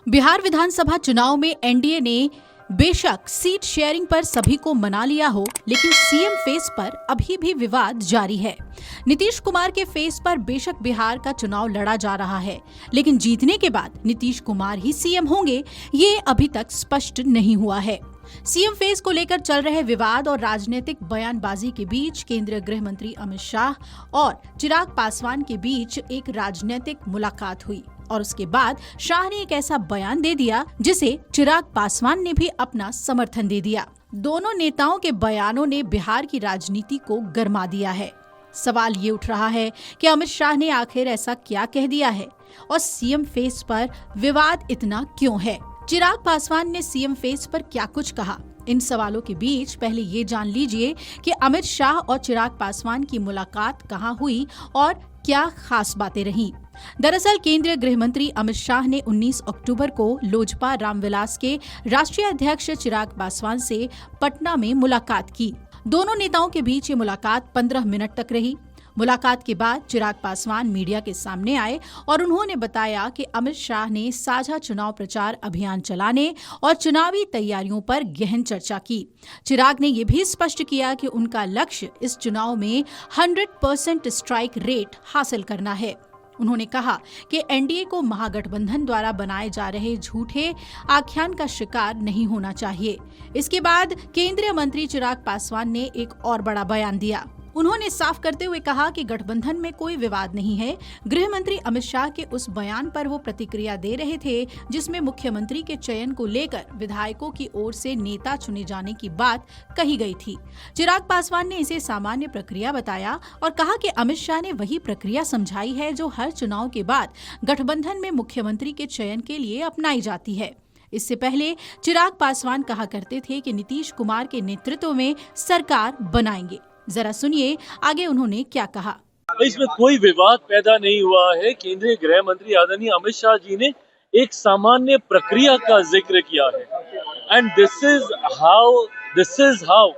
बिहार विधानसभा चुनाव में एनडीए ने बेशक सीट शेयरिंग पर सभी को मना लिया हो, लेकिन सीएम फेस पर अभी भी विवाद जारी है। नीतीश कुमार के फेस पर बेशक बिहार का चुनाव लड़ा जा रहा है, लेकिन जीतने के बाद नीतीश कुमार ही सीएम होंगे, ये अभी तक स्पष्ट नहीं हुआ है। सीएम फेस को लेकर चल रहे विवाद और राजनीतिक बयानबाजी के बीच केंद्रीय गृह मंत्री अमित शाह और चिराग पासवान के बीच एक राजनीतिक मुलाकात हुई और उसके बाद शाह ने एक ऐसा बयान दे दिया जिसे चिराग पासवान ने भी अपना समर्थन दे दिया। दोनों नेताओं के बयानों ने बिहार की राजनीति को गरमा दिया है। सवाल ये उठ रहा है कि अमित शाह ने आखिर ऐसा क्या कह दिया है और सीएम फेस पर विवाद इतना क्यों है। चिराग पासवान ने सीएम फेस पर क्या कुछ कहा, इन सवालों के बीच पहले ये जान लीजिए कि अमित शाह और चिराग पासवान की मुलाकात कहां हुई और क्या खास बातें रहीं। दरअसल केंद्रीय गृह मंत्री अमित शाह ने 19 अक्टूबर को लोजपा रामविलास के राष्ट्रीय अध्यक्ष चिराग पासवान से पटना में मुलाकात की। दोनों नेताओं के बीच ये मुलाकात 15 मिनट तक रही। मुलाकात के बाद चिराग पासवान मीडिया के सामने आए और उन्होंने बताया कि अमित शाह ने साझा चुनाव प्रचार अभियान चलाने और चुनावी तैयारियों पर गहन चर्चा की। चिराग ने यह भी स्पष्ट किया कि उनका लक्ष्य इस चुनाव में 100% स्ट्राइक रेट हासिल करना है। उन्होंने कहा कि एनडीए को महागठबंधन द्वारा बनाए जा रहे झूठे आख्यान का शिकार नहीं होना चाहिए। इसके बाद केंद्रीय मंत्री चिराग पासवान ने एक और बड़ा बयान दिया। उन्होंने साफ करते हुए कहा कि गठबंधन में कोई विवाद नहीं है। गृह मंत्री अमित शाह के उस बयान पर वो प्रतिक्रिया दे रहे थे जिसमें मुख्यमंत्री के चयन को लेकर विधायकों की ओर से नेता चुने जाने की बात कही गई थी। चिराग पासवान ने इसे सामान्य प्रक्रिया बताया और कहा कि अमित शाह ने वही प्रक्रिया समझाई है जो हर चुनाव के बाद गठबंधन में मुख्यमंत्री के चयन के लिए अपनाई जाती है। इससे पहले चिराग पासवान कहा करते थे कि नीतीश कुमार के नेतृत्व में सरकार बनाएंगे। जरा सुनिए आगे उन्होंने क्या कहा। इसमें कोई विवाद पैदा नहीं हुआ है। केंद्रीय गृह मंत्री आदरणीय अमित शाह जी ने एक सामान्य प्रक्रिया का जिक्र किया है and this is how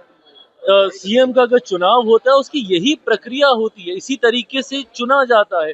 CM का अगर चुनाव होता है उसकी यही प्रक्रिया होती है। इसी तरीके से चुना जाता है।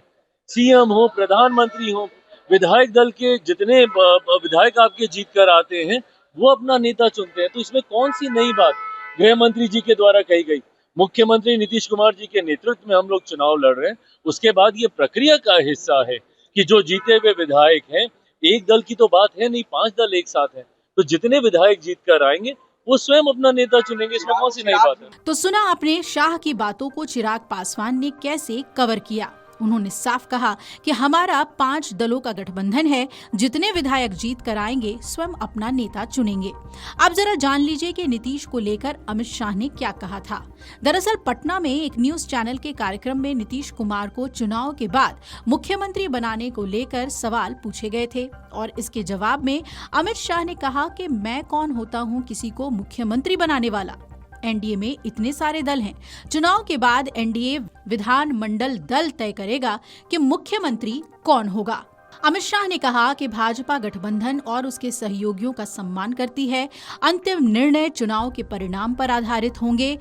सीएम हो, प्रधानमंत्री हो, विधायक दल के जितने विधायक आपके जीत कर आते हैं वो अपना नेता चुनते हैं। तो इसमें कौन सी नई बात गृह मंत्री जी के द्वारा कही गई। मुख्यमंत्री नीतीश कुमार जी के नेतृत्व में हम लोग चुनाव लड़ रहे हैं। उसके बाद ये प्रक्रिया का हिस्सा है कि जो जीते हुए विधायक हैं, एक दल की तो बात है नहीं, 5 दल एक साथ हैं, तो जितने विधायक जीत कर आएंगे वो स्वयं अपना नेता चुनेंगे। इसमें कौन सी नई बात है। तो सुना आपने शाह की बातों को चिराग पासवान ने कैसे कवर किया। उन्होंने साफ कहा कि हमारा 5 दलों का गठबंधन है, जितने विधायक जीत कर आएंगे स्वयं अपना नेता चुनेंगे। अब जरा जान लीजिए कि नीतीश को लेकर अमित शाह ने क्या कहा था। दरअसल पटना में एक न्यूज चैनल के कार्यक्रम में नीतीश कुमार को चुनाव के बाद मुख्यमंत्री बनाने को लेकर सवाल पूछे गए थे और इसके जवाब में अमित शाह ने कहा कि मैं कौन होता हूँ किसी को मुख्यमंत्री बनाने वाला। एनडीए में इतने सारे दल हैं। चुनाव के बाद एनडीए विधानमंडल दल तय करेगा कि मुख्यमंत्री कौन होगा। अमित शाह ने कहा कि भाजपा गठबंधन और उसके सहयोगियों का सम्मान करती है। अंतिम निर्णय चुनाव के परिणाम पर आधारित होंगे।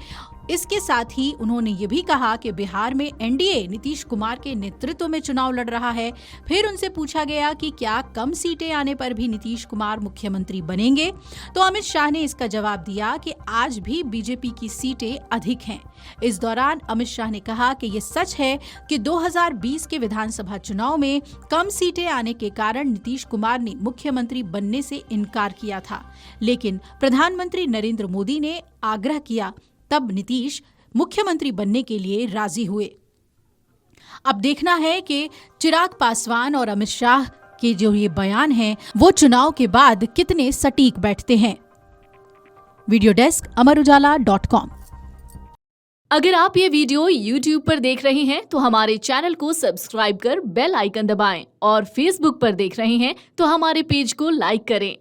इसके साथ ही उन्होंने ये भी कहा कि बिहार में एनडीए नीतीश कुमार के नेतृत्व में चुनाव लड़ रहा है। फिर उनसे पूछा गया कि क्या कम सीटें आने पर भी नीतीश कुमार मुख्यमंत्री बनेंगे, तो अमित शाह ने इसका जवाब दिया कि आज भी बीजेपी की सीटें अधिक हैं। इस दौरान अमित शाह ने कहा कि ये सच है कि 2020 के विधानसभा चुनाव में कम सीटें आने के कारण नीतीश कुमार ने मुख्यमंत्री बनने से इनकार किया था, लेकिन प्रधानमंत्री नरेंद्र मोदी ने आग्रह किया, तब नीतीश मुख्यमंत्री बनने के लिए राजी हुए। अब देखना है कि चिराग पासवान और अमित शाह के जो ये बयान हैं वो चुनाव के बाद कितने सटीक बैठते हैं। वीडियो डेस्क अमरउजाला.com। अगर आप ये वीडियो YouTube पर देख रहे हैं तो हमारे चैनल को सब्सक्राइब कर बेल आइकन दबाएं और Facebook पर देख रहे हैं तो हमारे पेज को लाइक करें।